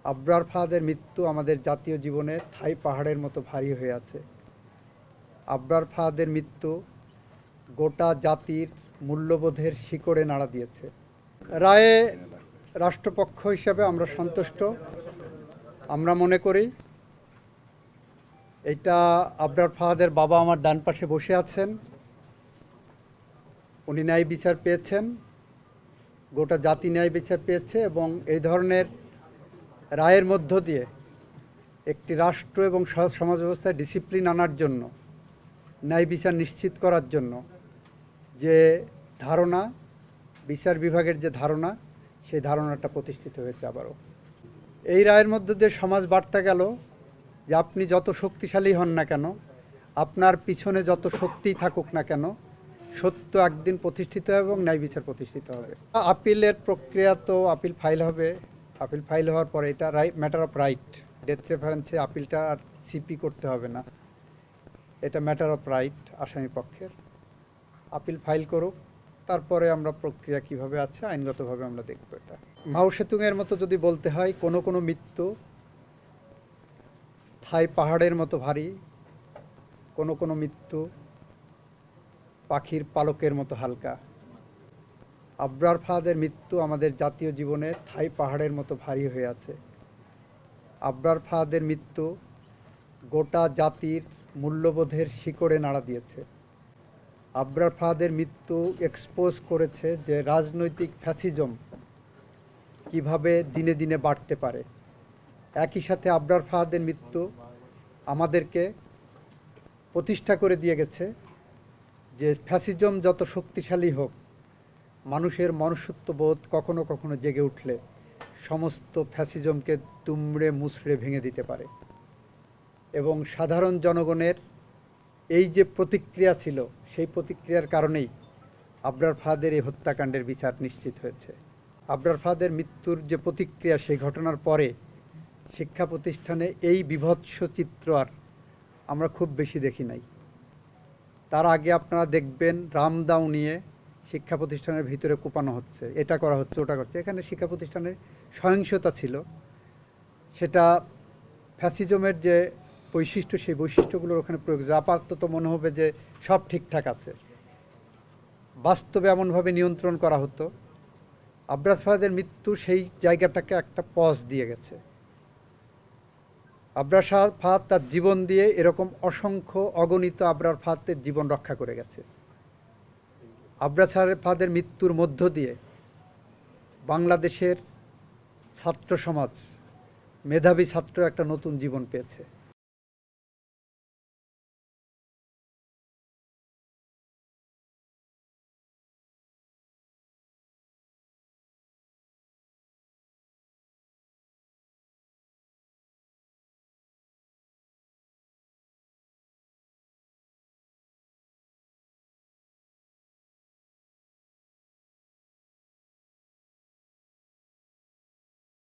আবরার ফাহাদের মৃত্যু আমাদের জাতীয় জীবনে থাই পাহাড়ের মতো ভারী হয়ে আছে। আবরার ফাহাদের মৃত্যু গোটা জাতির মূল্যবোধের শিকড়ে নাড়া দিয়েছে। রায়ে রাষ্ট্রপক্ষ হিসাবে আমরা সন্তুষ্ট। আমরা মনে করি এটা আবরার ফাহাদের বাবা আমার ডান পাশে বসে আছেন, উনি ন্যায় বিচার পেয়েছেন, গোটা জাতি ন্যায় বিচার পেয়েছে এবং এই ধরনের রায়ের মধ্য দিয়ে একটি রাষ্ট্র এবং সমাজ ব্যবস্থায় ডিসিপ্লিন আনার জন্য, ন্যায় বিচার নিশ্চিত করার জন্য যে ধারণা, বিচার বিভাগের যে ধারণা, সেই ধারণাটা প্রতিষ্ঠিত হয়েছে আবারও। এই রায়ের মধ্য দিয়ে সমাজ বার্তা গেল যে আপনি যত শক্তিশালী হন না কেন, আপনার পিছনে যত শক্তিই থাকুক না কেন, সত্য একদিন প্রতিষ্ঠিত হবে এবং ন্যায় বিচার প্রতিষ্ঠিত হবে। আপিলের প্রক্রিয়া তো আপিল ফাইল হবে, আপিল ফাইল হওয়ার পরে এটা ম্যাটার অফ রাইট, ডেথ রেফারেন্সে আপিলটা আর সিপি করতে হবে না, এটা ম্যাটার অফ রাইট আসামি পক্ষের। আপিল ফাইল করুক, তারপরে আমরা প্রক্রিয়া কিভাবে আছে আইনগতভাবে আমরা দেখব। এটা মাও সেতুংয়ের মতো যদি বলতে হয়, কোনো কোনো মৃত্যু থাই পাহাড়ের মতো ভারী, কোনো কোনো মৃত্যু পাখির পালকের মতো হালকা। আবরার ফাহাদের মৃত্যু আমাদের জাতীয় জীবনে থাই পাহাড়ের মতো ভারী হয়ে আছে। আবরার ফাহাদের মৃত্যু গোটা জাতির মূল্যবোধের শিকড়ে নাড়া দিয়েছে। আবরার ফাহাদের মৃত্যু এক্সপোজ করেছে যে রাজনৈতিক ফ্যাসিজম কিভাবে দিনে দিনে বাড়তে পারে। একই সাথে আবরার ফাহাদের মৃত্যু আমাদেরকে প্রতিষ্ঠা করে দিয়ে গেছে যে ফ্যাসিজম যত শক্তিশালী হোক, মানুষের মনুষ্যত্ববোধ কখনো কখনো জেগে উঠলে সমস্ত ফ্যাসিজমকে তুমড়ে মুচড়ে ভেঙে দিতে পারে। এবং সাধারণ জনগণের এই যে প্রতিক্রিয়া ছিল, সেই প্রতিক্রিয়ার কারণেই আবরার ফাহাদের এই হত্যাকাণ্ডের বিচার নিশ্চিত হয়েছে। আবরার ফাহাদের মৃত্যুর যে প্রতিক্রিয়া, সেই ঘটনার পরে শিক্ষা প্রতিষ্ঠানে এই বীভৎস চিত্র আর আমরা খুব বেশি দেখি নাই। তার আগে আপনারা দেখবেন রামদাও নিয়ে শিক্ষা প্রতিষ্ঠানের ভিতরে কোপানো হচ্ছে, এটা করা হচ্ছে, ওটা করছে। এখানে শিক্ষা প্রতিষ্ঠানের সহিংসতা ছিল, সেটা ফ্যাসিজমের যে বৈশিষ্ট্য, সেই বৈশিষ্ট্যগুলোর ওখানে প্রয়োগ। আপাতত মনে হবে যে সব ঠিকঠাক আছে, বাস্তবে এমনভাবে নিয়ন্ত্রণ করা হতো। আবরার ফাহাদের মৃত্যু সেই জায়গাটাকে একটা পজ দিয়ে গেছে। আবরার ফাহাদ তার জীবন দিয়ে এরকম অসংখ্য অগণিত আবরার ফাহাদের জীবন রক্ষা করে গেছে। আবরার ফাহাদের মৃত্যুর মধ্য দিয়ে বাংলাদেশের ছাত্র সমাজ, মেধাবী ছাত্র একটা নতুন জীবন পেয়েছে।